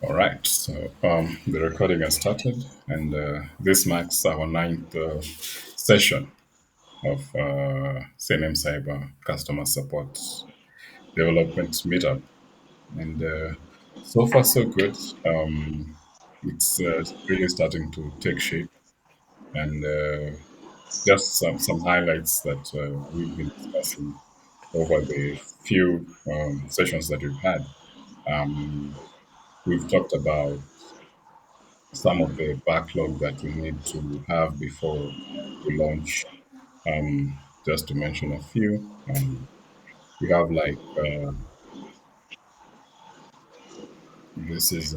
All right, so the recording has started, and this marks our ninth session of CNMCyber customer support development meetup, and so far so good. It's really starting to take shape, and just some highlights that we've been discussing over the few sessions that we've had. We've talked about some of the backlog that we need to have before we launch. Just to mention a few, we have like this is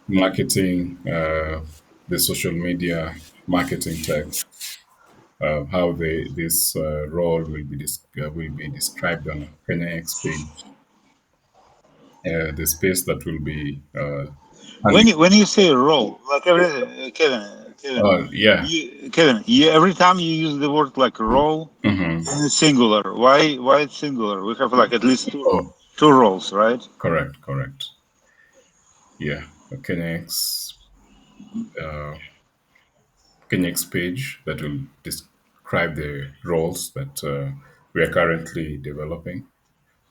marketing, the social media marketing tech, how this role will be described on a KenyaX page, the space that will be When handling. you say role, like Oh yeah. Kevin, you every time you use the word like role Hmm. in singular. Why it's singular? We have like at least Oh, two roles, right? correct. Yeah, a uh, KenyaX page that will describe the roles that we are currently developing.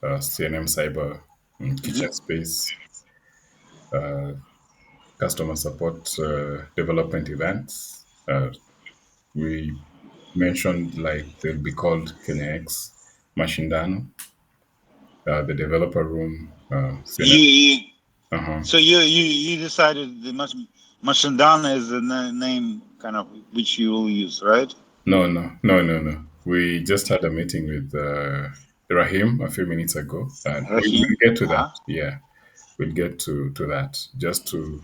CNM Cyber, Mhm. Kitchen Space, customer support development events. We mentioned like they'll be called KenyaX Mashindano, the developer room, CNM. You Uh-huh. so you decided the Mashandana is the name kind of which you will use, right? No. We just had a meeting with Rahim a few minutes ago, and we'll Rahim. get to that. Uh-huh. Yeah, we'll get to that. Just to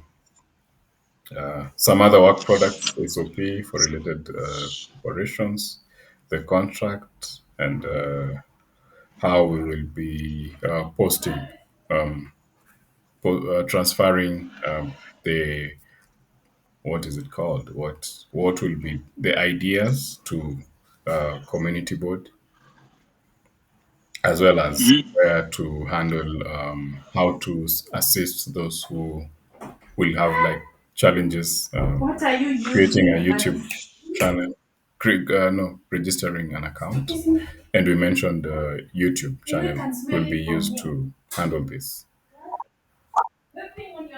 some other work products, SOP for related operations, the contract, and how we will be posting, transferring the what is it called? What will be the ideas to community board, as well as Mhm. where to handle how to assist those who will have like challenges What are you creating using a your YouTube hands? channel, no, registering an account. And we mentioned YouTube You channel can smell will be it from used here. to handle this.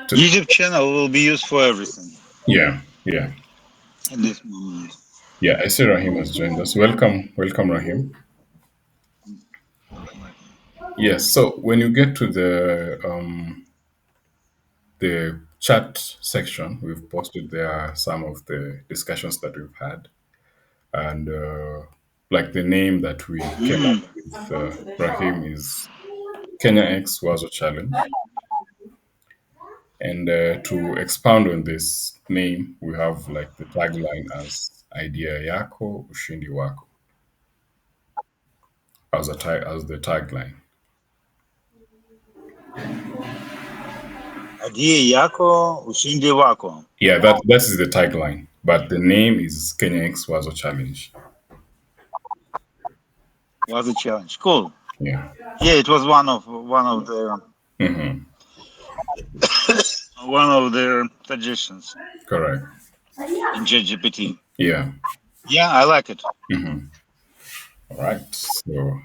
To, YouTube channel will be used for everything yeah. in this moment. Yeah, I see Rahim has joined us. Welcome, Rahim. Yes, so when you get to the chat section, we've posted there some of the discussions that we've had, and like the name that we came up Mm. with, I've come to the shop. Rahim, is Kenya X was a challenge. And to expound on this name, we have like the tagline as "Idea yako, ushindi wako" as the tagline. Adie yako ushindi wako Yeah, that is the tagline, but the name is Kenya X was a challenge. was a challenge. Cool. Yeah. Yeah, it was one of the Hmm. one of their suggestions Correct. in ChatGPT. Yeah. Yeah, I like it. All right. So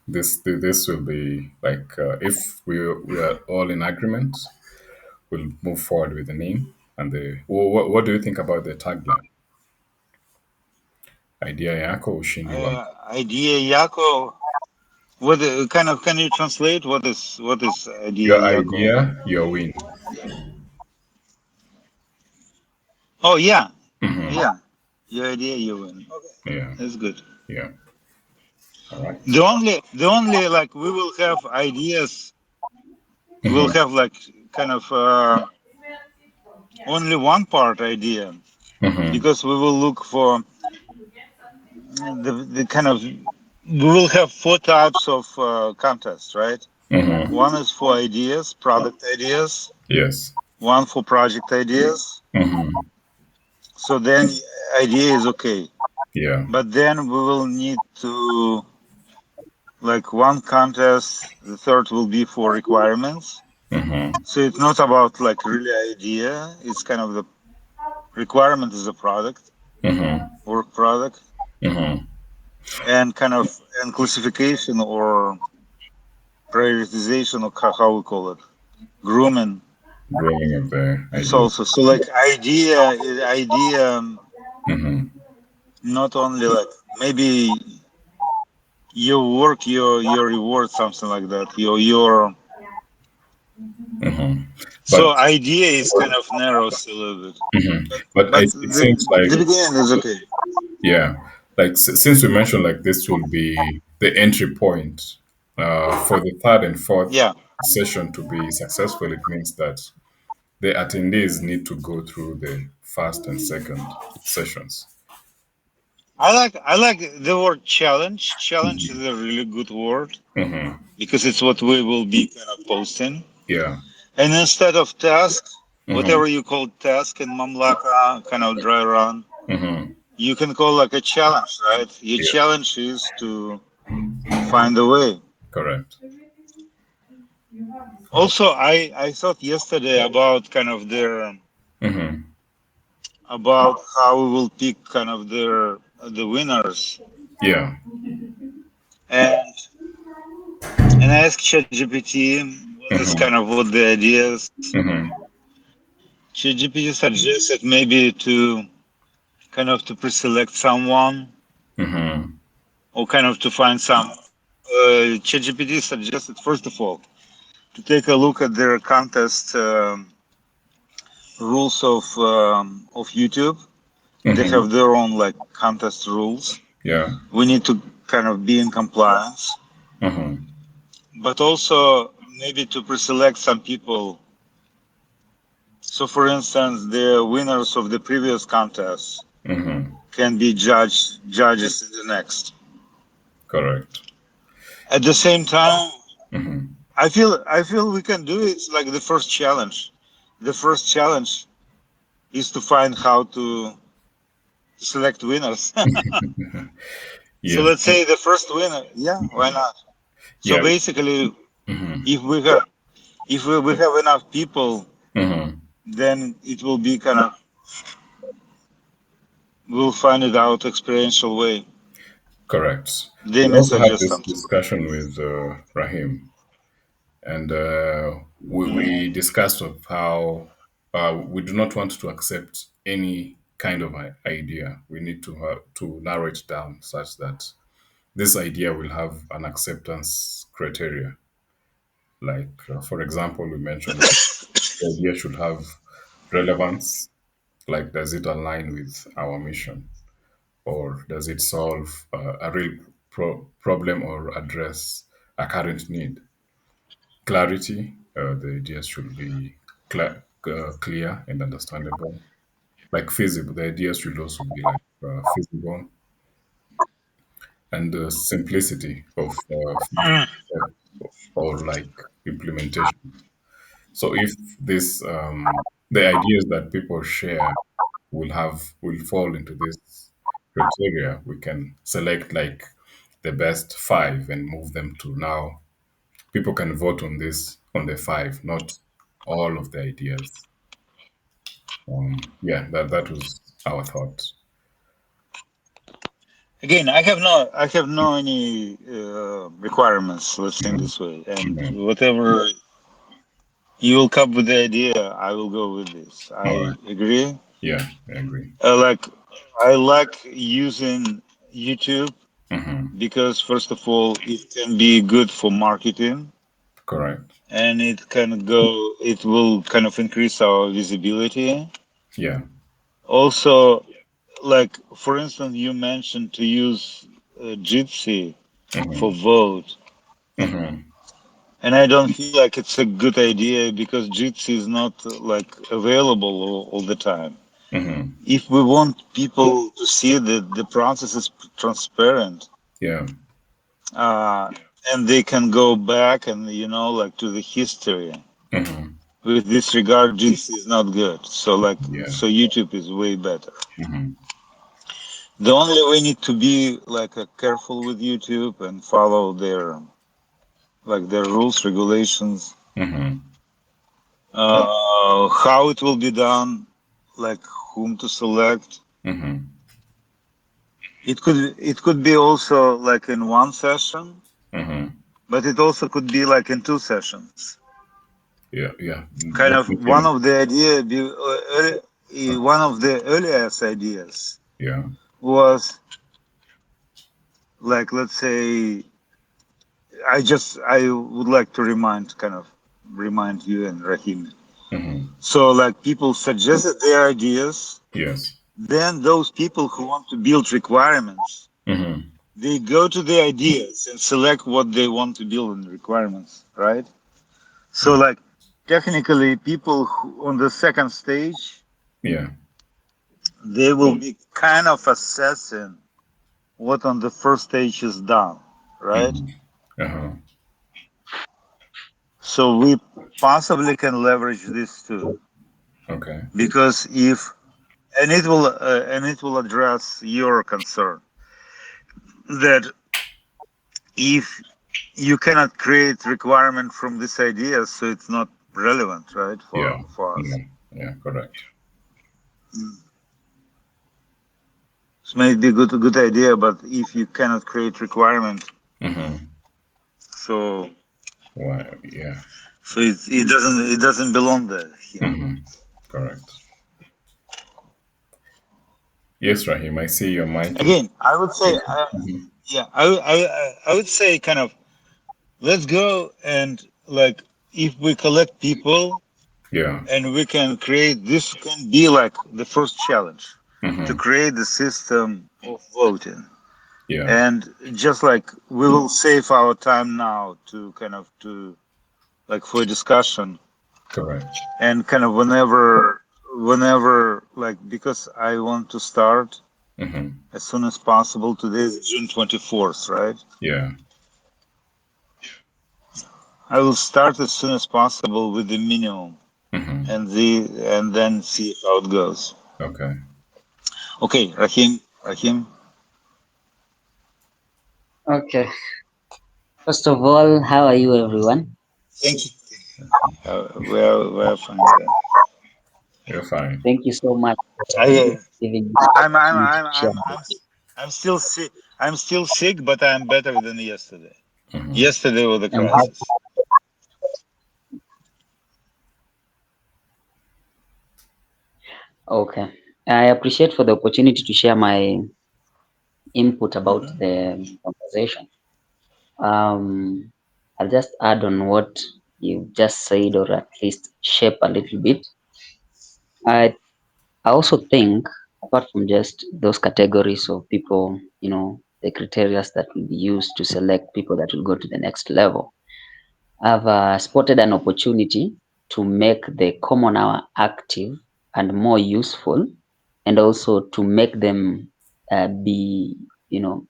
this will be like if we are all in agreement, we'll move forward with the name and the. What do you think about the tagline? Idea yako ushindi wako. Idea yako. What kind of can you translate what is idea Your yako? idea, your win. Oh yeah, Hmm. yeah. Your idea you win. Okay, Yeah. that's good. Yeah. All right. The only like we will have ideas. We'll Mm-hmm. have like kind of only one part idea Mm-hmm. because we will look for the kind of we will have four types of contests, right? Mm-hmm. One is for ideas, product ideas. Yes. One for project ideas. Mm-hmm. So then idea is okay, Yeah. but then we will need to like one contest, the third will be for requirements. Mm-hmm. So it's not about like really idea. It's kind of the requirement is a product, Mm-hmm. work product, Mm-hmm. and kind of and classification or prioritization or how we call it, grooming Growing of the is idea. also so like idea Mm-hmm. not only like maybe your work your reward something like that your Mm-hmm. But so idea is kind of narrow still a little bit mhm. but But it seems the like, beginning is okay. yeah, like since we mentioned like this will be the entry point for the third and fourth Yeah, session to be successful, it means that the attendees need to go through the first and second sessions. I like the word challenge. Challenge is Hmm. a really good word Hmm. because it's what we will be kind of posting. Yeah. And instead of task, Hmm. whatever you call task in Mamlaka, kind of dry run, Hmm. you can call like a challenge, right? Your Yeah. challenge is to find a way. Correct. Also, I thought yesterday about kind of their Hmm. about how we will pick kind of the winners, Yeah. and and I asked ChatGPT what is Hmm. kind of what the ideas. Hmm. ChatGPT suggested maybe to kind of to pre-select someone Hmm. or kind of to find some. ChatGPT suggested first of all to take a look at their contest rules of YouTube. They Hmm. have their own like contest rules. Yeah. We need to kind of be in compliance, Hmm. but also maybe to pre-select some people. So, for instance, the winners of the previous contest Hmm. can be judges in the next. Correct. At the same time, Hmm. I feel we can do it like the first challenge. The first challenge is to find how to select winners. So Yes. let's say the first winner, yeah, why not? So Yeah. basically, Hmm. if we have enough people, Hmm. then it will be kind of we'll find it out experiential way. Correct. They We may also had suggest this something. discussion with Rahim, and we discussed of how we do not want to accept any kind of idea. We need to narrow it down such that this idea will have an acceptance criteria. Like, for example, we mentioned like the idea should have relevance. Like, does it align with our mission? Or does it solve a real problem or address a current need? Clarity, the ideas should be clear and understandable. Like feasible, the ideas should also be like feasible, and the simplicity of first step or like implementation. So if this the ideas that people share will fall into this criteria, we can select like the best five and move them to now. People can vote on this on the five, not all of the ideas. Yeah, that was our thought. Again, I have no any requirements. Let's think Mhm. this way, and Mhm. whatever you will come with the idea, I will go with this. All I right. agree. Yeah, I agree. Like I like using YouTube Hmm. because first of all, it can be good for marketing, Correct. and it will kind of increase our visibility. Yeah. Also, like for instance, you mentioned to use Jitsi for Hmm. vote, Hmm. and I don't feel like it's a good idea because Jitsi is not like available all the time. Hmm. If we want people to see that the process is transparent, Yeah. uh, and they can go back and like to the history. Hmm. With this regard, Jitsi is not good. So Yeah. YouTube is way better. Hmm. The only we need to be like careful with YouTube and follow their like their rules, regulations, Mm-hmm. how it will be done, like whom to select. Mm-hmm. It could be also like in one session, Mm-hmm. but it also could be like in two sessions. Yeah, yeah. Kind of one Definitely. of the idea, one of the earliest ideas Yeah. was like, let's say, I would like to remind you and Rahim. Mm-hmm. So like people suggested their ideas, Yes. then those people who want to build requirements, Mm-hmm. they go to the ideas and select what they want to build in requirements, right? So Yeah. like technically people on the second stage, Yeah. they will be kind of assessing what on the first stage is done, right? Mm-hmm. Uh-huh. So we possibly can leverage this too, Okay. because if and it will address your concern that if you cannot create requirement from this idea, so it's not relevant, right, Yeah. for us. Yeah. Yeah. Correct. It may be good idea, but if you cannot create requirement, Mm-hmm. so Why? Yeah. it doesn't belong there here. Mm-hmm. Correct. Yes, Rahim. I see your mic is. Again, I would say, Mm-hmm. yeah, I would say kind of let's go and like if we collect people Yeah. and we can create this can be like the first challenge to Mm-hmm. create the system of voting. Yeah. And just like we will save our time now to like for discussion Correct. and kind of whenever like because I want to start Mm-hmm. as soon as possible. Today is June 24th, right? Yeah. I will start as soon as possible with the minimum Mm-hmm. and then see how it goes. Okay. Okay, Rahim, Okay. First of all, how are you, everyone? thank you. We're fine. Yeah. You're fine. Thank you so much I, for giving me the I'm, I'm, opportunity I'm, to share. I'm, I'm, I'm still sick. I'm still sick, but I'm better than yesterday. Mm-hmm. Yesterday was a I'm happy. crisis. Okay. I appreciate for the opportunity to share my input about Hmm. the conversation. Um, I'll just add on what you just said, or at least shape a little bit. I I also think, apart from just those categories of people, the criteria that will be used to select people that will go to the next level, I've spotted an opportunity to make the common hour active and more useful, and also to make them be, you know,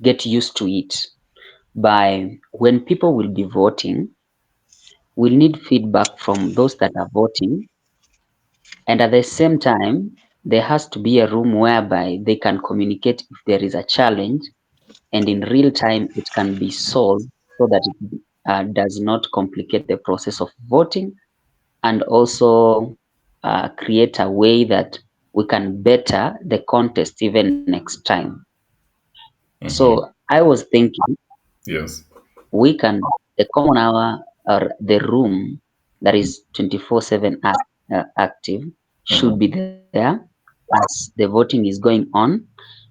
get used to it by when people will be voting, we'll need feedback from those that are voting, and at the same time, there has to be a room whereby they can communicate if there is a challenge, and in real time it can be solved so that it does not complicate the process of voting, and also create a way that we can better the contest even next time. Mm-hmm. So I was thinking Yes. we can, the common hour or the room that is 24/7 active should Mm-hmm. be there as the voting is going on,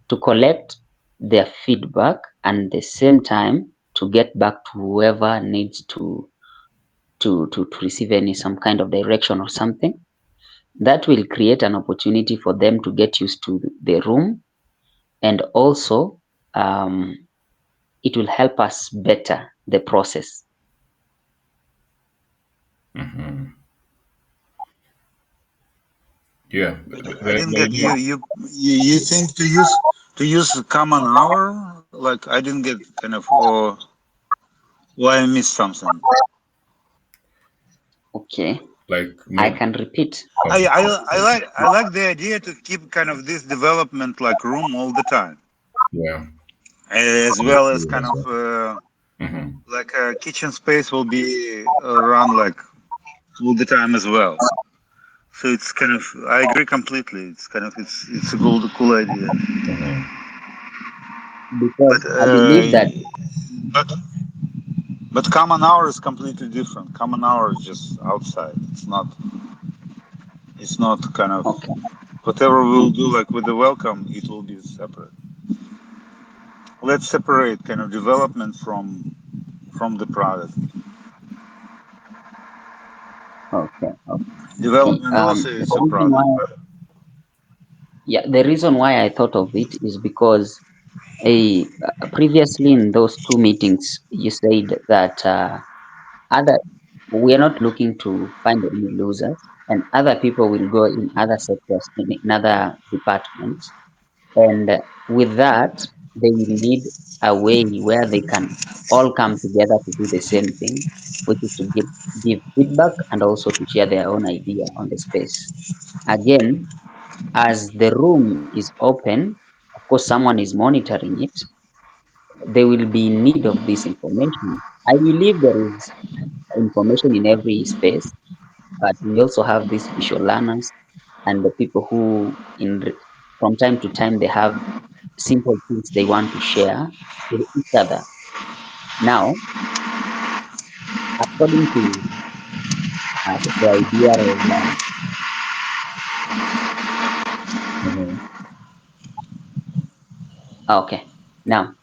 to collect their feedback, and the same time to get back to whoever needs to receive any some kind of direction or something. That will create an opportunity for them to get used to the room, and also um, it will help us better the process. Mm-hmm. Yeah. But I The didn't get idea. you think to use a common hour? Like I didn't get kind of or I missed something. Okay. like I meet. can repeat. Okay. I like the idea to keep kind of this development like room all the time, Yeah. as Me well as too kind as of well. Mm-hmm. like a kitchen space will be run like all the time as well. So it's kind of I agree completely. It's kind of it's a cool idea. Mm-hmm. Because But I believe that. but but common hour is completely different. Common hour is just outside. It's not kind of Okay, whatever we'll do like with the welcome. It will be separate. Let's separate kind of development from the product. okay, okay. See, Development also is the a reason product, why, but yeah, the reason why I thought of it is because previously in those two meetings, you said that other we are not looking to find any losers, and other people will go in other sectors, in other departments, and with that, they will need a way where they can all come together to do the same thing, which is to give feedback and also to share their own idea on the space. Again, as the room is open, of course, someone is monitoring it. They will be in need of this information. I believe there is information in every space, but we also have these visual learners and the people who, from time to time, they have simple things they want to share with each other. Now, according to the idea of, Mm-hmm. okay, now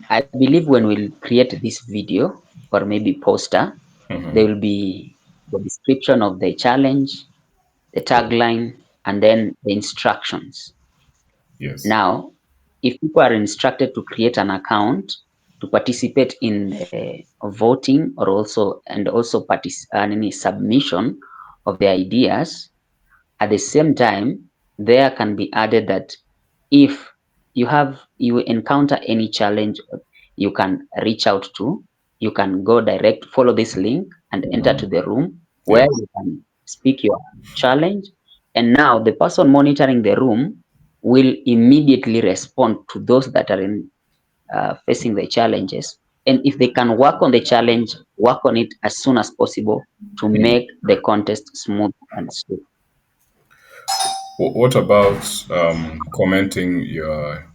I believe when we'll create this video or maybe poster, Mm-hmm. there will be the description of the challenge, the tagline, and then the instructions. Yes. Now, if people are instructed to create an account to participate in the voting or also any submission of the ideas, at the same time, there can be added that if you encounter any challenge, you can reach out to, you can go direct, follow this link and enter to Mm-hmm. the room where Yeah. you can speak your challenge. And now the person monitoring the room will immediately respond to those that are facing the challenges. And if they can work on the challenge, work on it as soon as possible to Mm. make the contest smooth and smooth. What about commenting your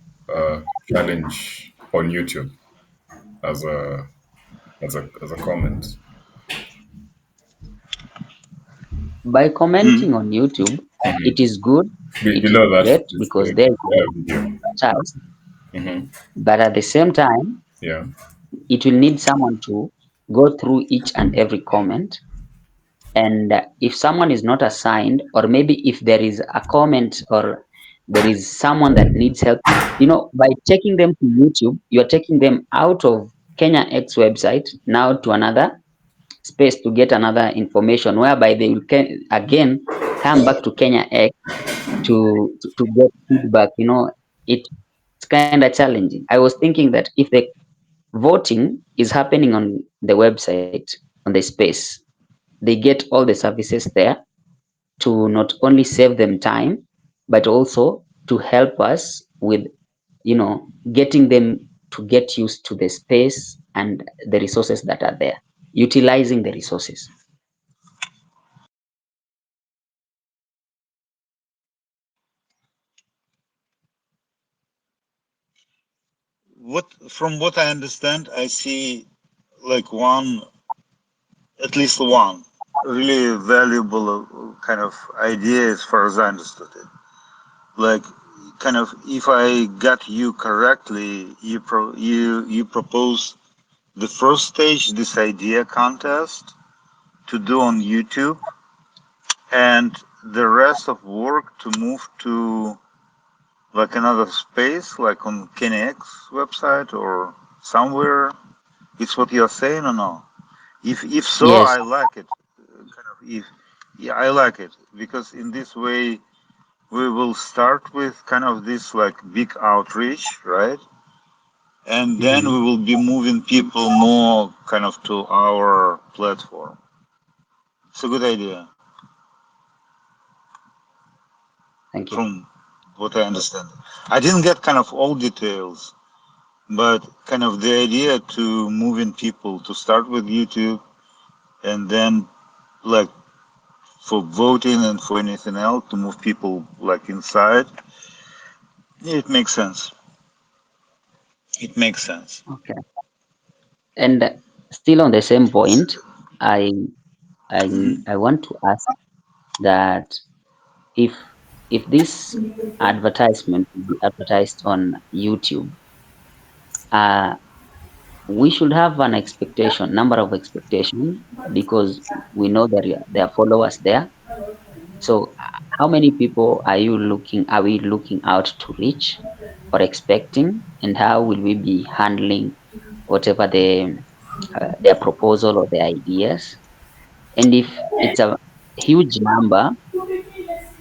challenge on YouTube as a comment? By commenting mm, on YouTube, it Mm-hmm. is good, it is Below that great because display there is video. a chance, Mm-hmm. but at the same time, Yeah. it will need someone to go through each and every comment. And if someone is not assigned, or maybe if there is a comment or there is someone that needs help, by taking them to YouTube, you are taking them out of Kenya X website now to another space to get another information, whereby they will again come back to Kenya X to get feedback. It's kind of challenging. I was thinking that if the voting is happening on the website, on the space, they get all the services there to not only save them time, but also to help us with, getting them to get used to the space and the resources that are there, utilizing the resources. from what I understand, I see like at least one really valuable kind of idea as far as I understood it. Like kind of if I got you correctly, you propose the first stage, this idea contest to do on YouTube, and the rest of work to move to like another space, like on KNX website or somewhere. It's what you're saying or no? If so, Yes. I like it. Kind of if yeah, I like it because in this way we will start with kind of this like big outreach, right? And then we Mhm. will be moving people more kind of to our platform. It's a good idea, Thank you. from what I understand. I didn't get kind of all details, but kind of the idea to moving people to start with YouTube and then like for voting and for anything else to move people like inside, it makes sense. It makes sense. Okay. And still on the same point, I I want to ask that if if this advertisement will be advertised on YouTube, uh, we should have an expectation, number of expectation, because we know that there are followers there. So, how many people are we looking out to reach or expecting, and how will we be handling whatever their proposal or their ideas? And if it's a huge number,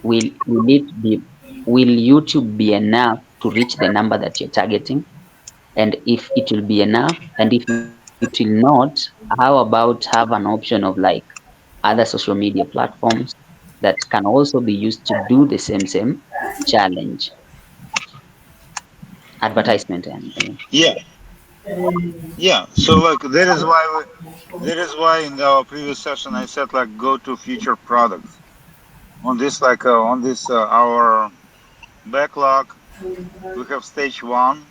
will it be will YouTube be enough to reach the number that you're targeting? And if it will be enough, and if it will not, how about have an option of like other social media platforms that can also be used to do the same challenge, advertisement, and I mean. Yeah, yeah. So like that is why in our previous session I said like go to future products on this on this our backlog. We have stage one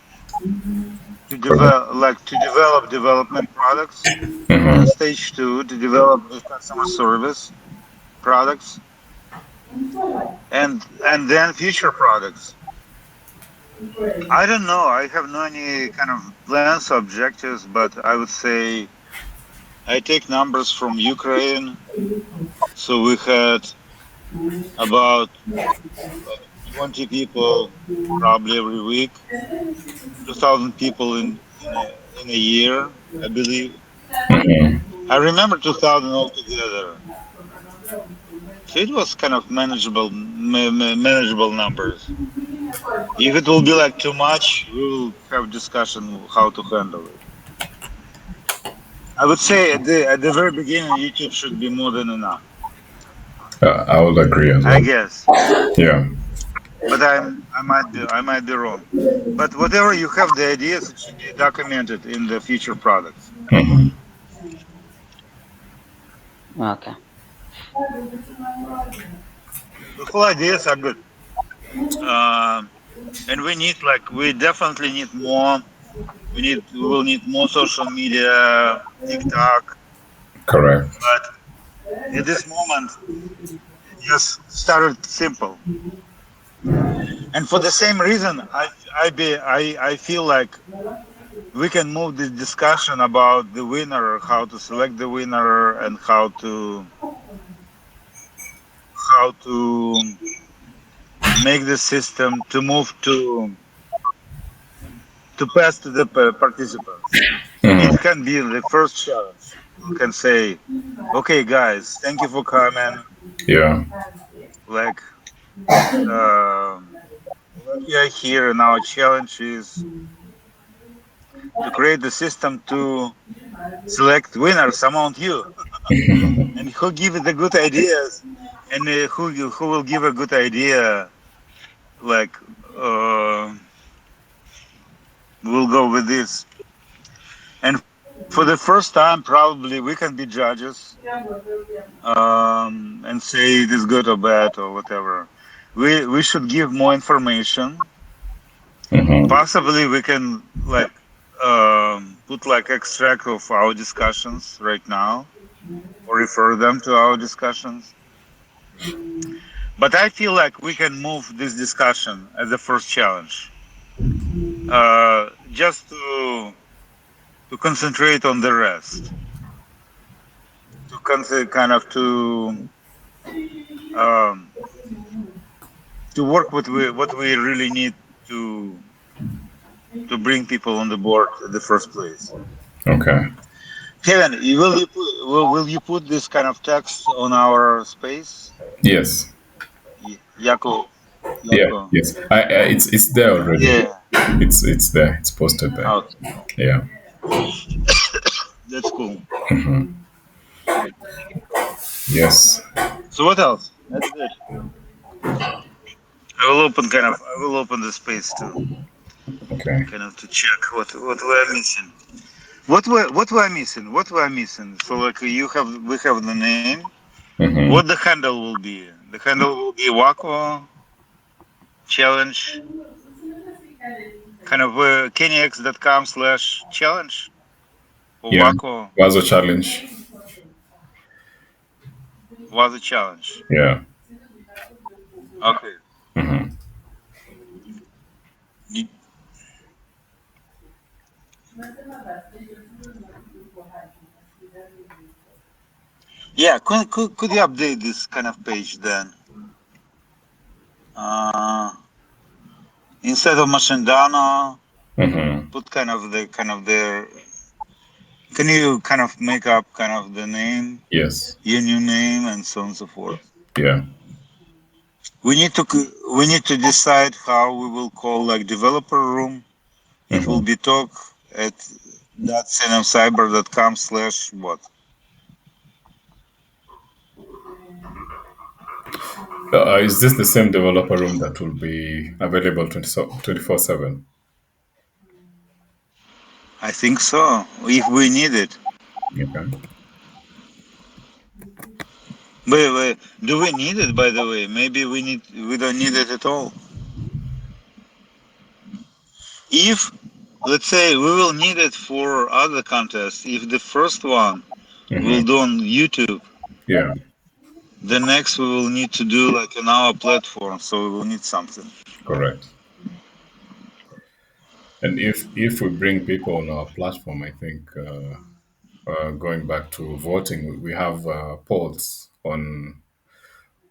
to Correct. develop development products, and stage two to develop the customer service products, and then future products. I don't know. I have no any kind of plans or objectives, but I would say I take numbers from Ukraine. So we had about 20 people probably every week, 2,000 people in a year, I believe. I remember 2,000 altogether. So it was kind of manageable numbers. If it will be like too much, we will have discussion how to handle it. I would say at the very beginning, YouTube should be more than enough. I would agree as I well. guess, Yeah. but I might be wrong. But whatever you have the ideas, it should be documented in the future products. Okay. The whole ideas are good, and we definitely need more. We will need more social media, TikTok. Correct. But at this moment, it just started simple. And for the same reason, I feel like we can move this discussion about the winner, how to select the winner, and how to make the system to move to pass to the participants. It can be the first challenge. We can say, okay, guys, thank you for coming. Yeah. Like, what we are here, and our challenge is to create the system to select winners among you, and who give the good ideas, and who will give a good idea. Like, uh, we'll go with this. And for the first time, probably we can be judges, and say it is good or bad or whatever. We should give more information. Possibly we can like put like extract of our discussions right now or refer them to our discussions. But I feel like we can move this discussion as the first challenge, just to concentrate on the rest, kind of um, to work with what we really need to to bring people on the board in the first place. Okay. Kevin, will you put this kind of text on our space? Yes. Yako, Yeah. Yako. Yes. It's there already. Yeah. It's there. It's posted there. Okay, Yeah. that's cool. Yes. So what else? That's good. I will open the space to Okay. kind of to check what we're missing. What we're missing? What we're missing? So like we have the name. What Mm-hmm. the handle will be? The handle will be Waco challenge, kind of kennyx.com/challenge or Yeah. Waco Was a challenge. was a challenge. Yeah. Okay. Mm-hmm. You- Yeah, could you update this kind of page then? Uh, Instead of Machindano, Mm-hmm. put kind of the can you kind of make up kind of the name, Yes. your new name, and so on and so forth. Yeah. We need to decide how we will call like developer room. It will Mm-hmm. be talk at .cnmcyber.com/what. Is this the same developer room that will be available 24/7? I think so. If we need it. Okay. Wait, do we need it? By the way, maybe we don't need it at all. If let's say we will need it for other contests, if the first one Mm-hmm. we'll do on YouTube, Yeah. the next we will need to do like on our platform, so we will need something. Correct. And if we bring people on our platform, I think going back to voting, we have polls on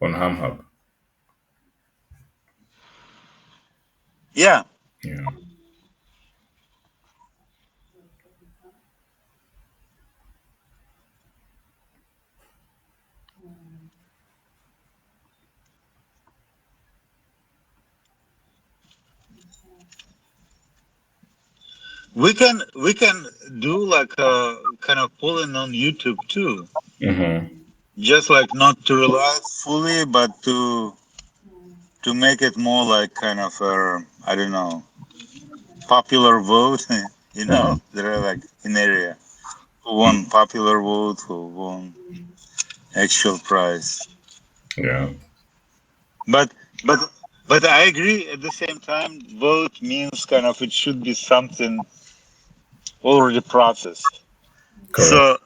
HamHub. Yeah, Yeah. we can do like a kind of polling on YouTube too. Mm-hmm. Just like not to rely fully, but to make it more like kind of a I don't know popular vote. You Mm-hmm. know, there are like an area who won popular vote, who won actual prize. Yeah. But but but I agree at the same time. Vote means kind of it should be something already processed. Correct. So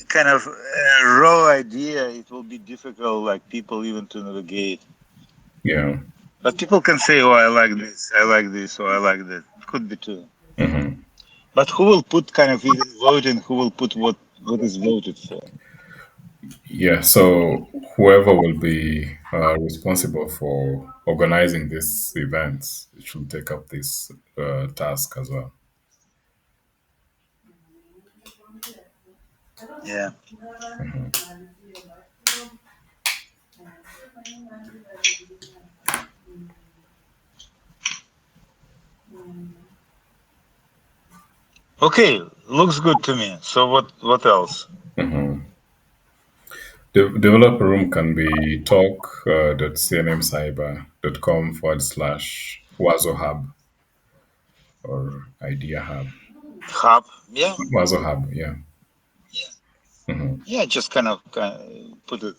kind of a raw idea, it will be difficult, like people even to navigate. Yeah. But people can say, "Oh, I like this, or I like that." Could be too. Mm-hmm. But who will put kind of even voting? Who will put what is voted for? Yeah. So whoever will be responsible for organizing this event should take up this task as well. Yeah. Okay, looks good to me. So what else? Mm-hmm. The developer room can be talk.cnmcyber.com/, Wazo Hub or Idea Hub. Hub. Yeah. Wazo Hub, yeah. Yeah. Hmm. Yeah. Just kind of put it.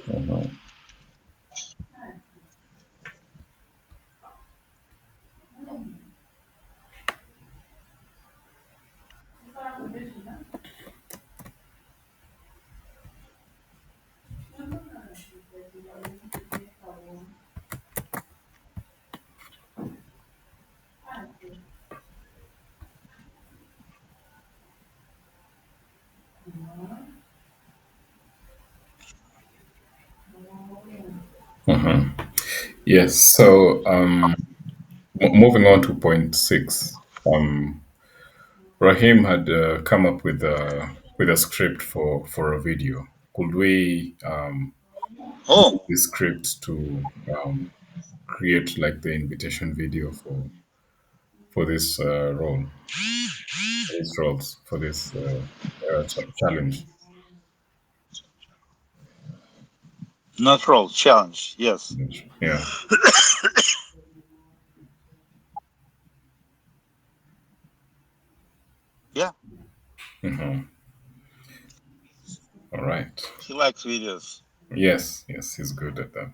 Hmm. Hmm. Yes, so moving on to point 6, Rahim had come up with with a script for a video. Could we Oh, use this script to create like the invitation video for this role, for these roles, for this challenge? not roll, challenge. Yes. Yeah. Yeah, Hmm. All right. he likes videos. Yes, yes, he's good at that.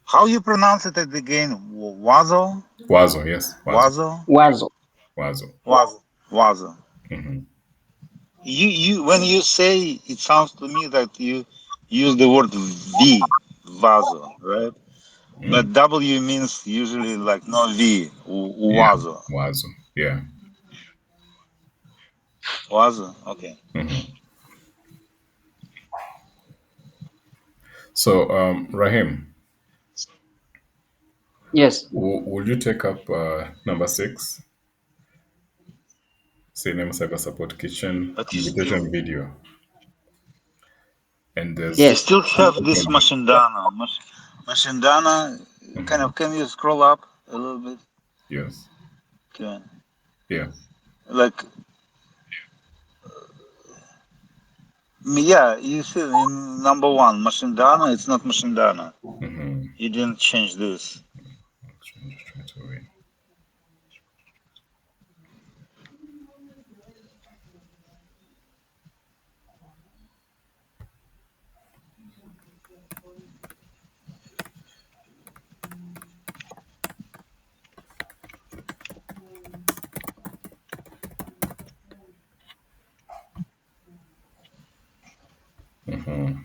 How you pronounce it at again? Wazo? Wazo, yes, Wazo, Wazo? Wazo. Wazo. Wazo. Wazo. Hmm. You when you say, it sounds to me that you use the word V, vaso, right? But W means usually like no V, Yeah, wazo. Wazo. Yeah. Wazo, okay. Hmm. So, Rahim, Yes. will you take up number 6, CNM Cyber Support Kitchen But invitation video? And you there's Yes. still have this Mashindana. Mashindana, kind Mhm. of, can you scroll up a little bit? Yes. Okay. Yeah. Like, yeah, you see in number one, Mashindana, it's not Mashindana. Mm-hmm. You didn't change this. Just try to read. Mm-hmm.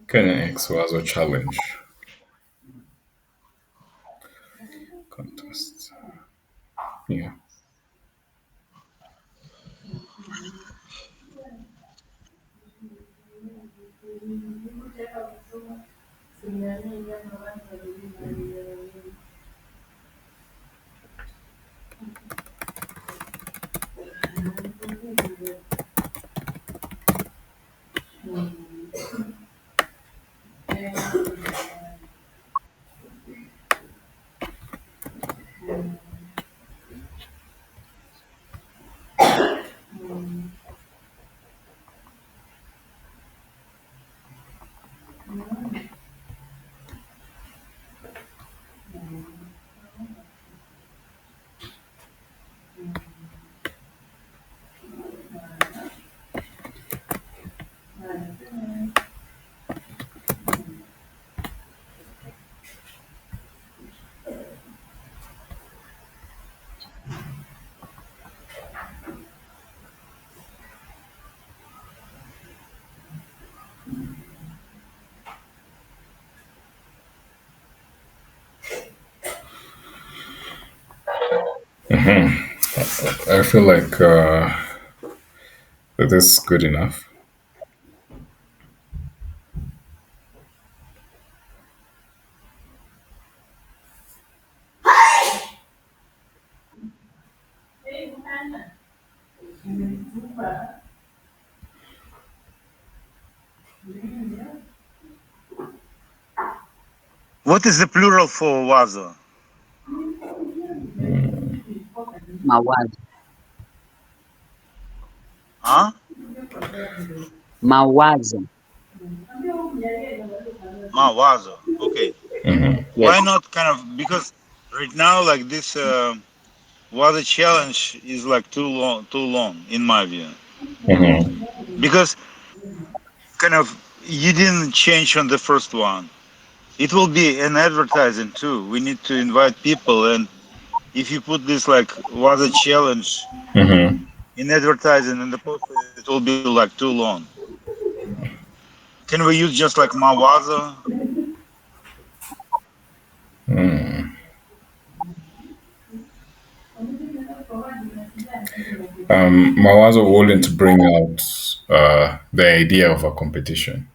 Kenya X was a challenge contest. Yeah. I feel like that is good enough. What is the plural for wazo? Mawazo. Huh? Mawazo. Wazo. Okay. Why Yes. not kind of, because right now like this wazo challenge is like too long in my view. Mm-hmm. Because kind of you didn't change on the first one. It will be an advertising too. We need to invite people, and if you put this like wazo challenge Mm-hmm. in advertising in the post, it will be like too long. Can we use just like Mawaza? Mawazo willing to bring out the idea of a competition.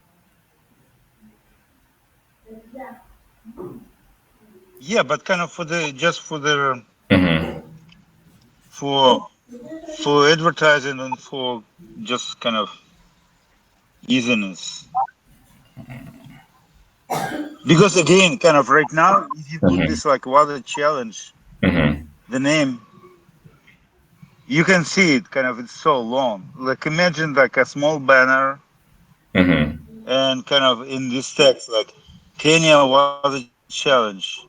Yeah, but kind of for the just for the Mm-hmm. for advertising and for just kind of easiness. Because again, kind of right now, if you put Mm-hmm. this like water challenge, Mm-hmm. the name, you can see it kind of it's so long. Like imagine like a small banner Mm-hmm. and kind of in this text like Kenya water challenge,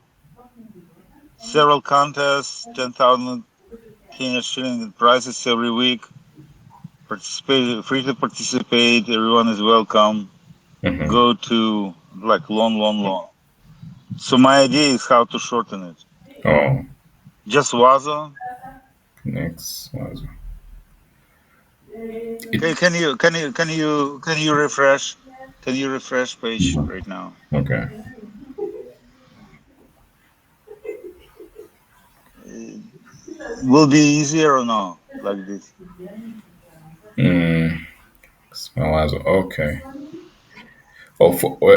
several contests, 10,000 Kenya shilling prizes every week. Participate, free to participate. Everyone is welcome. Mm-hmm. Go to like long. So my idea is how to shorten it. Oh, Just Wazo. next was Can, it. can you can you can you can you refresh? Can you refresh page Mhm. right now? Okay. Uh, will be easier or no? Like this. Mm, was okay. Oh,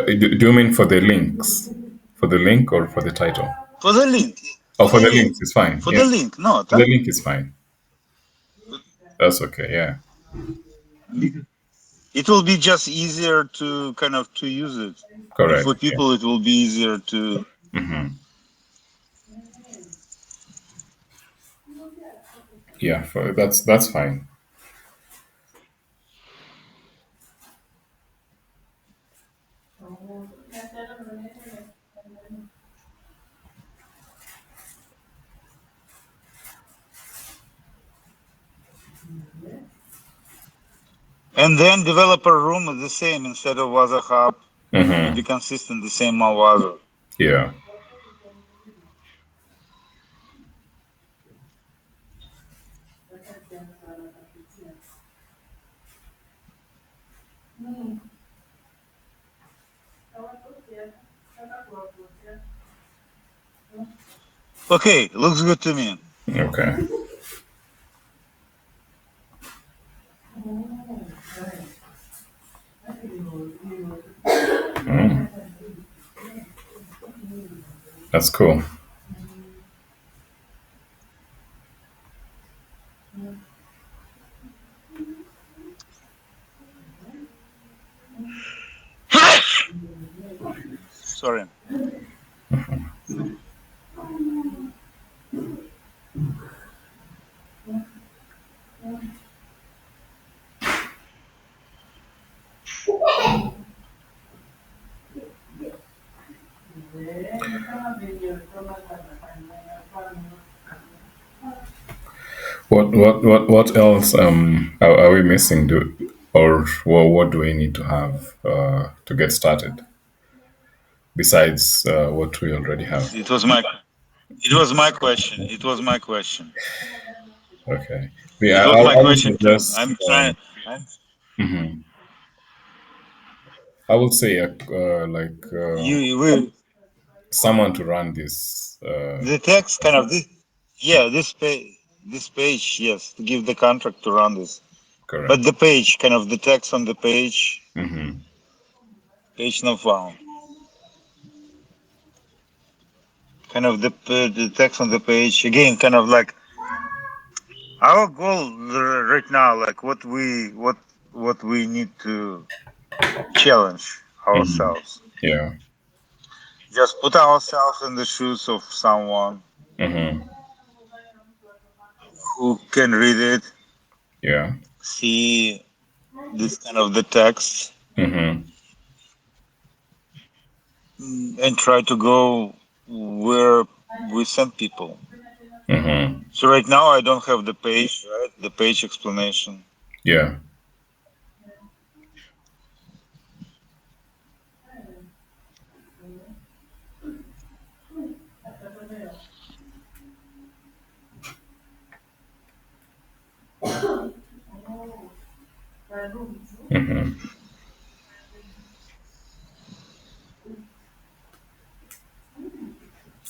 do you mean for the links? For the link or for the title? For the link. Oh, For for the the link. links, it's fine. For Yeah, the link. No. for the link is fine. That's okay. Yeah, It will be just easier to kind of to use it. And correct. for Yeah. people it will be easier to. Mm-hmm. Yeah, for, that's fine. And then developer room is the same instead of Waza Hub. To Mm-hmm. be consistent, the same Waza. Yeah. Okay, looks good to me. Okay. Mm, that's cool. Sorry. What else are we missing? Do or what do we need to have to get started besides what we already have? It was my question. It was my question. Okay. It Yeah, was my I would question too. suggest. I'm trying. I'm, Mhm. I would say like you we, someone to run this. the text kind of this. Yeah, this page. Yes, to give the contract to run this. But Correct. the page, kind of the text on the page, Hmm. page not found. Kind of the text on the page again. Kind of like our goal right now, like what we need to challenge Hmm. ourselves. Yeah. Just put ourselves in the shoes of someone Hmm. who can read it, Yeah. see this kind of the text, Hmm. and try to go where we send people. Hmm. So right now I don't have the page, right? The page explanation. Yeah. Hmm.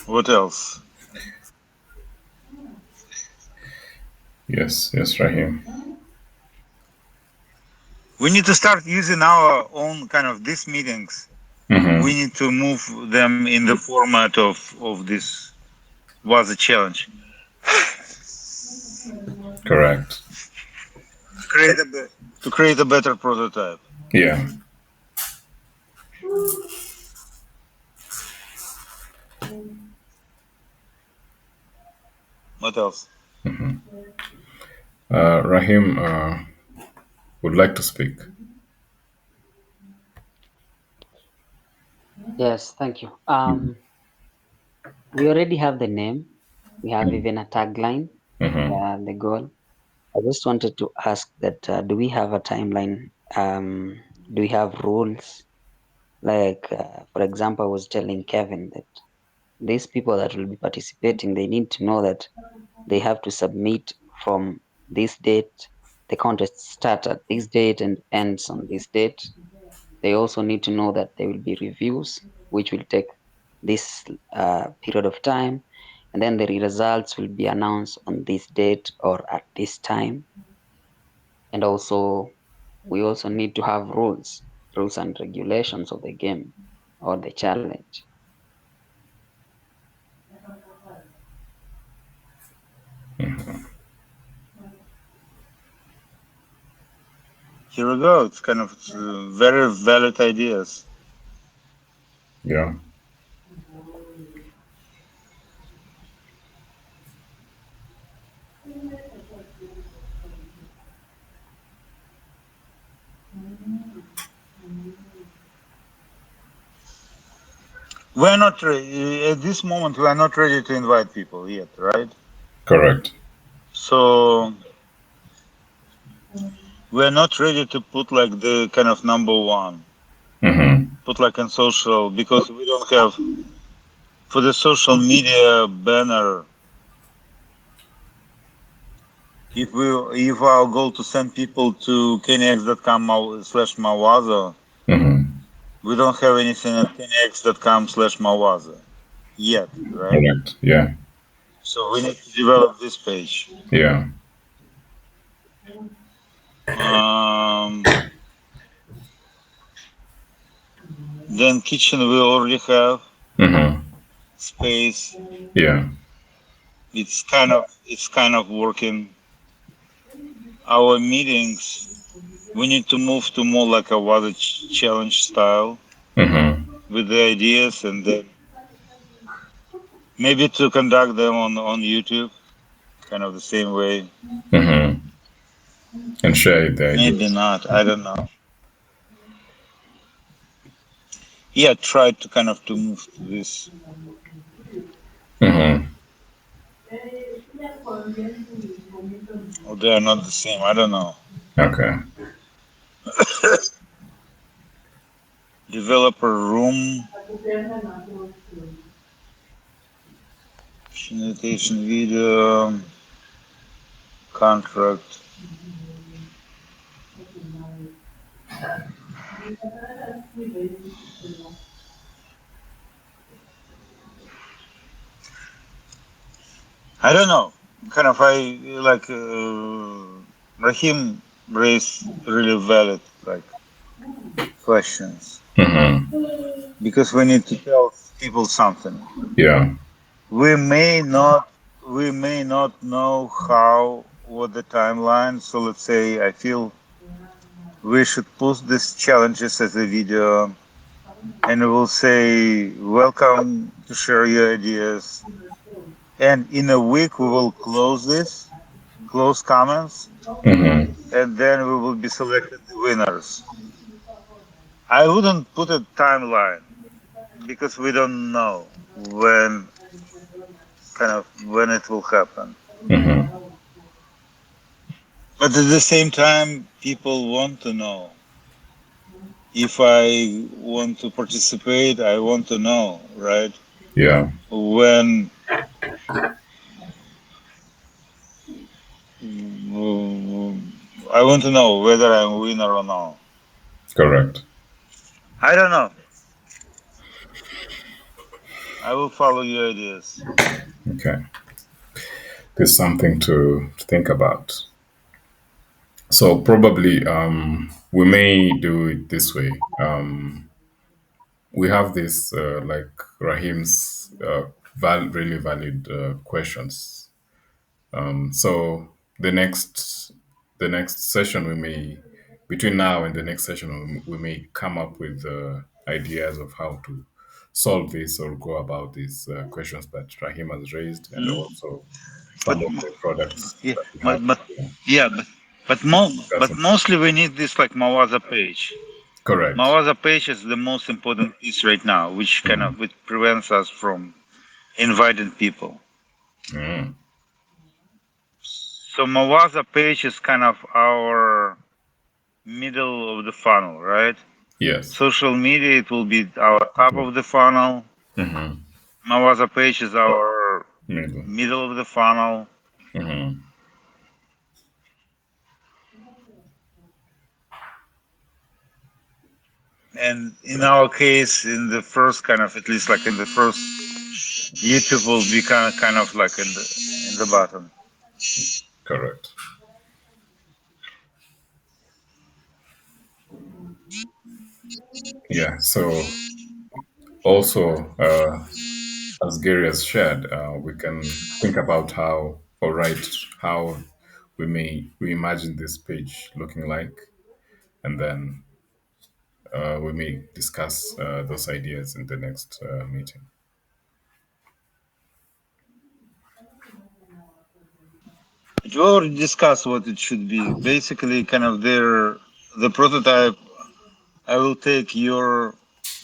What else? Yes. Yes, Rahim. We need to start using our own kind of these meetings. We Hmm. need to move them in the format of this was a challenge. Correct. create a to create a better prototype. Yeah. What else? Rahim would like to speak. Yes, thank you. We already have the name. We have even a tagline, Mm-hmm. the goal. I just wanted to ask that do we have a timeline? Do we have rules? Like, for example, I was telling Kevin that these people that will be participating, they need to know that they have to submit from this date. The contest starts at this date and ends on this date. They also need to know that there will be reviews, which will take this period of time, and then the results will be announced on this date or at this time. And also, we also need to have rules and regulations of the game or the challenge. Here we go. It's kind of very valid ideas. Yeah. We're not at this moment. We are not ready to invite people yet, right? Correct. So we're not ready to put like the kind of number one. Mm-hmm. Put like on social because we don't have for the social media banner. If our goal to send people to kennyx.com/mawazo, Mm-hmm. we don't have anything at kennyx.com/mawazo yet, right? Correct. Yeah. So we need to develop this page. Yeah. Um, then kitchen we already have Mm-hmm. space. Yeah. It's kind of working. Our meetings we need to move to more like a water challenge style Mm-hmm. with the ideas and then maybe to conduct them on YouTube, kind of the same way. Mm-hmm. And share the Maybe ideas. not. I don't know. Yeah, try to kind of to move to this. Mm-hmm. Or they are not the same. I don't know. Okay. Developer room, invitation video, contract. I don't know. Kind of I like Rahim raised really valid like questions Mm-hmm. because we need to tell people something. Yeah. We may not we may not know how what the timeline. So let's say I feel we should post these challenges as a video and we'll say welcome to share your ideas. And in a week we will close comments, Mm-hmm. and then we will be selected the winners. I wouldn't put a timeline because we don't know when it will happen. Mm-hmm. But at the same time, people want to know. If I want to participate, I want to know, right? Yeah. When I want to know whether I'm a winner or not. Correct. I don't know. I will follow your ideas. Okay. There's something to think about. So probably we may do it this way. We have this like Rahim's really valid questions. So the next the next session we may between now and the next session we may come up with ideas of how to solve this or go about these questions that Rahim has raised, and Mhm. also But some of the products yeah, that we have. but Yeah, yeah, but discussing. mostly we need this like Mawaza page. Correct. Mawaza page is the most important piece right now, which kind Mhm. of which prevents us from inviting people. Mm. So Mawaza page is kind of our middle of the funnel, right? Yes. Social media, it will be our top of the funnel. Mm-hmm. Mawaza page is our Middle. middle of the funnel. Mm-hmm. And in our case, in the first kind of, at least like in the first, YouTube will be kind of like in the bottom. Correct. Yeah. So also, as Gary has shared, we can think about how or write how we imagine this page looking like, and then we may discuss those ideas in the next meeting. We already discussed what it should be. Basically, kind of the prototype. I will take your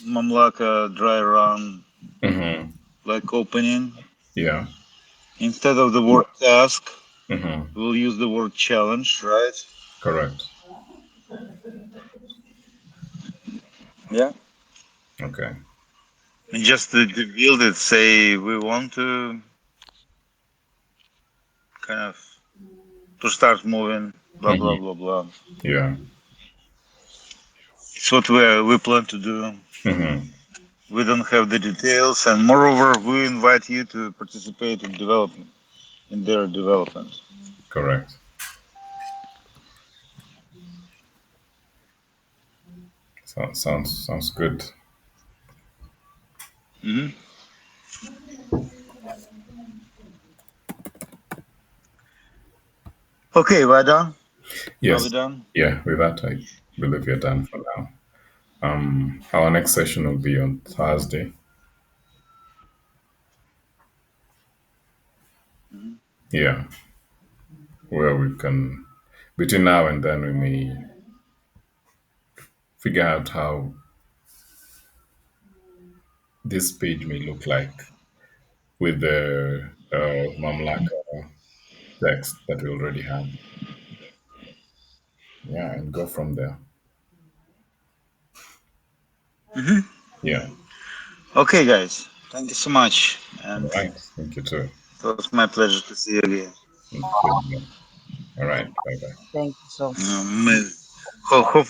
Mamlaka dry run Mm-hmm. like opening. Yeah. Instead of the word task, Mm-hmm. we'll use the word challenge, right? Correct. Yeah. Okay. And just to build it, say we want to kind of to start moving, blah blah Mm-hmm. blah blah. Yeah. It's what we plan to do. Mm-hmm. We don't have the details, and moreover, we invite you to participate in development, in their development. Correct. Sounds good. Hmm. Okay, we're done. Are we Yes. done? Yeah. With that, I believe you're done for now. Our next session will be on Thursday. Hmm. Yeah, where we can between now and then we may figure out how this page may look like with the Mamlaka text that we already have. Yeah, and go from there. Hmm. Yeah. Okay, guys. Thank you so much, All and right. Thank you too. it was my pleasure to see you again. Same here. All right. Bye bye. Thank you so Hopefully